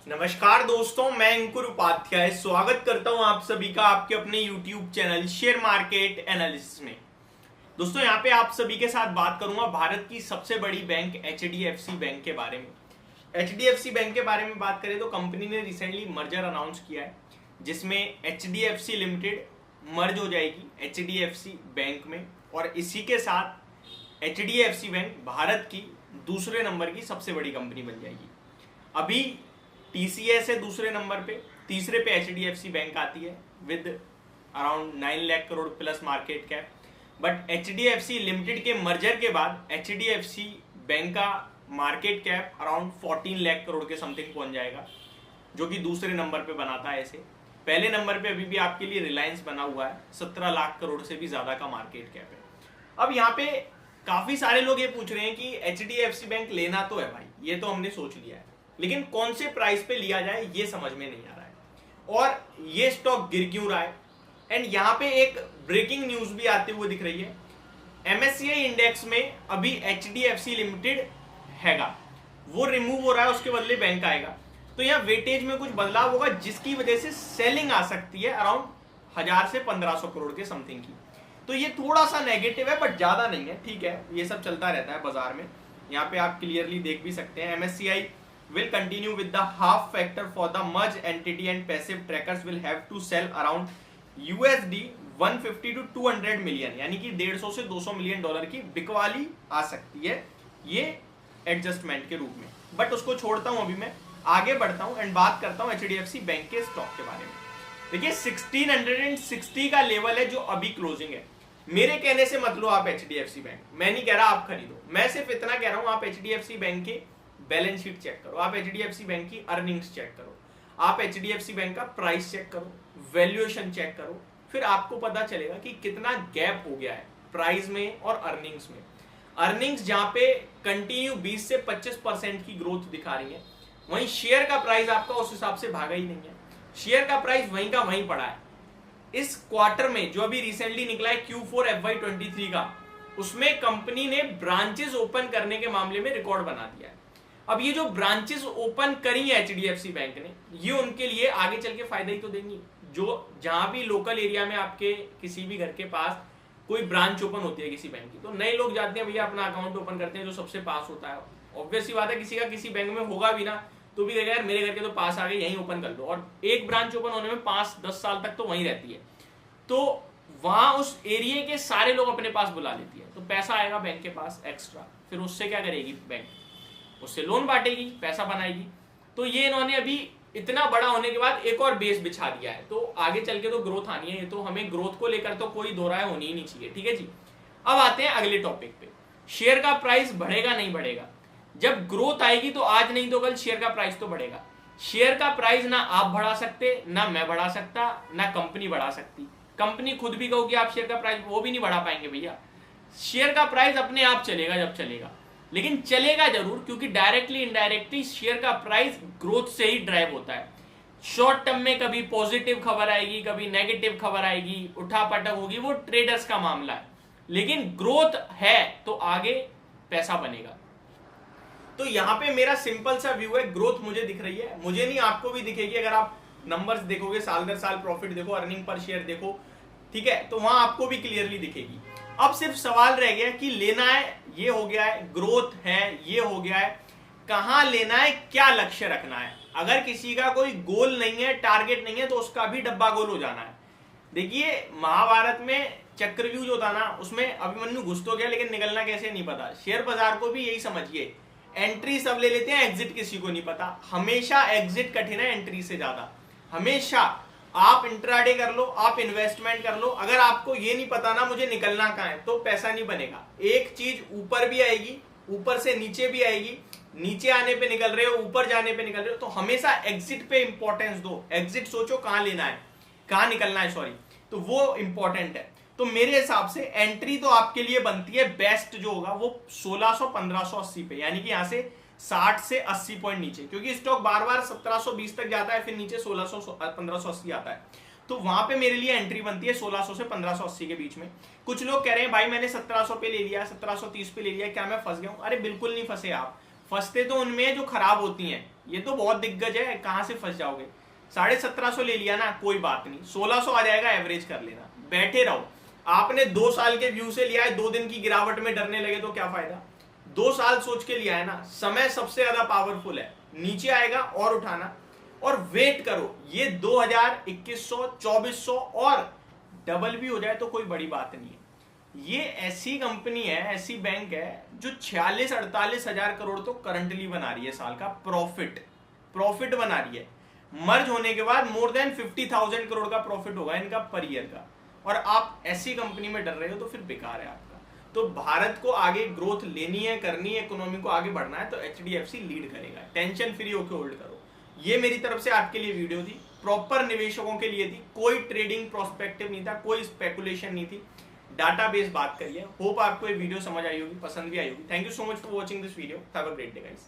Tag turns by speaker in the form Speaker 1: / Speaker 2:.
Speaker 1: नमस्कार दोस्तों, मैं अंकुर उपाध्याय स्वागत करता हूं आप सभी का आपके अपने YouTube channel share market analysis में। दोस्तों यहाँ पे आप सभी के साथ बात करूंगा भारत की सबसे बड़ी बैंक HDFC बैंक के बारे में। HDFC बैंक के बारे में बात करें तो कंपनी ने रिसेंटली मर्जर अनाउंस किया है जिसमें HDFC लिमिटेड मर्ज हो जाएगी HDFC बैंक में, और इसी के साथ HDFC बैंक भारत की दूसरे नंबर की सबसे बड़ी कंपनी बन जाएगी। अभी TCS है दूसरे नंबर पे, तीसरे पे HDFC बैंक आती है with around 9 lakh crore plus market cap. But HDFC limited के मर्जर के बाद HDFC बैंक का market cap around 14 lakh crore के समथिंग पहुंच जाएगा, जो कि दूसरे नंबर पे बनाता है इसे। पहले नंबर पे अभी भी आपके लिए रिलायंस बना हुआ है, 17 लाख करोड़ से भी ज्यादा का मार्केट कैप है। अब यहाँ पे काफी सारे लोग ये पूछ रहे हैं कि HDFC बैंक लेना तो है भाई, ये तो हमने सोच लिया है, लेकिन कौन से प्राइस पे लिया जाए ये समझ में नहीं आ रहा है और ये स्टॉक गिर क्यों रहा है। एंड यहाँ पे एक ब्रेकिंग न्यूज भी आते हुए दिख रही है, MSCI इंडेक्स में अभी HDFC लिमिटेड हैगा, वो रिमूव हो रहा है, उसके बदले बैंक आएगा। तो यहाँ वेटेज में कुछ बदलाव होगा जिसकी वजह से सेलिंग आ सकती है अराउंड 1000 से 1500 करोड़ के समथिंग की। तो ये थोड़ा सा नेगेटिव है बट ज्यादा नहीं है, ठीक है, ये सब चलता रहता है बाजार में। यहाँ पे आप क्लियरली देख भी सकते हैं MSCI will continue with the half factor for the merged entity and passive trackers will have to sell around USD 150 to 200 million, यानी कि 150 से 200 मिलियन डॉलर की बिकवाली आ सकती है ये एडजस्टमेंट के रूप में। बट उसको छोड़ता हूं, अभी मैं आगे बढ़ता हूं एंड बात करता हूं HDFC बैंक के स्टॉक के बारे में। देखिए 1660 का लेवल है जो अभी क्लोजिंग है। मेरे कहने से मत लो आप HDFC बैंक, मैं नहीं कह रहा आप खरीदो, मैं सिर्फ इतना कह रहा हूं आप HDFC बैंक के बैलेंस शीट चेक करो, आप HDFC बैंक की अर्निंग्स चेक करो, आप HDFC बैंक का प्राइस चेक करो, वैल्यूएशन चेक करो, फिर आपको पता चलेगा कि कितना गैप हो गया है प्राइस में और अर्निंग्स में। अर्निंग्स जहां पे कंटिन्यू 20 से 25% की ग्रोथ दिखा रही है, वहीं शेयर का प्राइस आपका उस हिसाब से भागा ही नहीं है, शेयर का प्राइस वहीं का वहीं पड़ा है। इस क्वार्टर में जो अभी रिसेंटली निकला है Q4 FY23 का, उसमें कंपनी ने ब्रांचेस ओपन करने के मामले में रिकॉर्ड बना दिया है। अब ये जो ब्रांचेस ओपन करी है HDFC बैंक ने, ये उनके लिए आगे चल के फायदा ही तो देंगी। जो जहां भी लोकल एरिया में आपके किसी भी घर के पास कोई ब्रांच ओपन होती है किसी बैंक की, तो नए लोग जाते हैं भैया अपना अकाउंट ओपन करते हैं जो सबसे पास होता है। ऑब्वियस सी बात है, किसी का किसी बैंक में होगा भी ना तो भी यार मेरे घर के तो पास आ गए, यहीं ओपन कर लो, और एक ब्रांच ओपन होने में 5-10 साल तक तो वहीं रहती है, तो वहां उस एरिया के सारे लोग अपने पास बुला लेती है, तो पैसा आएगा बैंक के पास एक्स्ट्रा, फिर उससे क्या करेगी बैंक, उससे लोन बांटेगी, पैसा बनाएगी। तो ये इन्होंने अभी इतना बड़ा होने के बाद एक और बेस बिछा दिया है, तो आगे चल के तो ग्रोथ आनी है, ये तो हमें ग्रोथ को लेकर तो कोई दो राय होनी ही नहीं चाहिए, ठीक है जी। अब आते हैं अगले टॉपिक पे, शेयर का प्राइस बढ़ेगा नहीं बढ़ेगा। जब ग्रोथ आएगी तो आज नहीं तो कल शेयर का प्राइस तो बढ़ेगा। शेयर का प्राइस ना आप बढ़ा सकते, ना मैं बढ़ा सकता, ना कंपनी बढ़ा सकती। कंपनी खुद भी कहोगी आप शेयर का प्राइस, वो भी नहीं बढ़ा पाएंगे भैया। शेयर का प्राइस अपने आप चलेगा जब चलेगा, लेकिन चलेगा जरूर, क्योंकि डायरेक्टली इनडायरेक्टली शेयर का प्राइस ग्रोथ से ही ड्राइव होता है। शॉर्ट टर्म में कभी पॉजिटिव खबर आएगी, कभी नेगेटिव खबर आएगी, उठापटक होगी, वो ट्रेडर्स का मामला है, लेकिन ग्रोथ है तो आगे पैसा बनेगा। तो यहां पे मेरा सिंपल सा व्यू है, ग्रोथ मुझे दिख रही है, मुझे नहीं आपको भी दिखेगी। अगर आप नंबर्स देखोगे, साल दर साल प्रॉफिट देखो, अर्निंग पर शेयर देखो, ठीक है, तो वहां आपको भी क्लियरली दिखेगी। अब सिर्फ सवाल रह गया कि लेना है, ये हो गया है, ग्रोथ है, ये हो गया है, कहां लेना है, क्या लक्ष्य रखना है। अगर किसी का कोई गोल नहीं है, टारगेट नहीं है, तो उसका भी डब्बा गोल हो जाना है। देखिए महाभारत में चक्रव्यूह जो था ना, उसमें अभिमन्यु घुस तो गया लेकिन निकलना कैसे नहीं पता। शेयर बाजार को भी यही समझिए, एंट्री सब ले लेते हैं, एग्जिट किसी को नहीं पता। हमेशा एग्जिट कठिन है एंट्री से ज्यादा। हमेशा आप इंट्राडे कर लो, आप इन्वेस्टमेंट कर लो, अगर आपको ये नहीं पता ना मुझे निकलना कहां है, तो पैसा नहीं बनेगा। एक चीज ऊपर भी आएगी, ऊपर से नीचे भी आएगी, नीचे आने पे निकल रहे हो, ऊपर जाने पे निकल रहे हो, तो हमेशा एग्जिट पे इंपॉर्टेंस दो। एग्जिट सोचो कहां लेना है, कहां निकलना है, सॉरी, तो वो इंपॉर्टेंट है। तो मेरे हिसाब से एंट्री तो आपके लिए बनती है, बेस्ट जो होगा वो 1600-1580 पे, यानी कि यहां से 60 से 80 पॉइंट नीचे, क्योंकि स्टॉक बार बार 1720 तक जाता है, फिर नीचे 1580 आता है, तो वहां पे मेरे लिए एंट्री बनती है 1600 से 1580 के बीच में। कुछ लोग कह रहे हैं भाई मैंने 1700 पे ले लिया, 1730 पे ले लिया, क्या मैं फंस गया हूं? अरे बिल्कुल नहीं फंसे आप। फंसते तो उनमें जो खराब होती हैं, ये तो बहुत दिग्गज है, कहां से फंस जाओगे। 1750 ले लिया ना, कोई बात नहीं, 1600 आ जाएगा, एवरेज कर लेना, बैठे रहो। आपने 2 साल के व्यू से लिया है, 2 दिन की गिरावट में डरने लगे तो क्या फायदा। 2 साल सोच के लिया है ना, समय सबसे ज्यादा पावरफुल है, नीचे आएगा और उठाना और वेट करो। ये 2000, 2100, 2400 और डबल भी हो जाए तो कोई बड़ी बात नहीं है। ये ऐसी कंपनी है, ऐसी बैंक है जो 46-48 हजार करोड़ तो करंटली बना रही है साल का प्रॉफिट बना रही है। मर्ज होने के बाद मोर देन 50,000 करोड़ का प्रॉफिट होगा इनका पर ईयर का, और आप ऐसी कंपनी में डर रहे हो तो फिर बेकार है आपका। तो भारत को आगे ग्रोथ लेनी है, करनी है, इकोनॉमी को आगे बढ़ना है तो HDFC लीड करेगा, टेंशन फ्री होकर होल्ड करो। ये मेरी तरफ से आपके लिए वीडियो थी, प्रॉपर निवेशकों के लिए थी, कोई ट्रेडिंग प्रोस्पेक्टिव नहीं था, कोई स्पेकुलेशन नहीं थी, डाटाबेस बात करिए। होप आपको ये वीडियो समझ आई होगी, पसंद भी आई होगी। Thank you so much for watching this video, have a great day guys.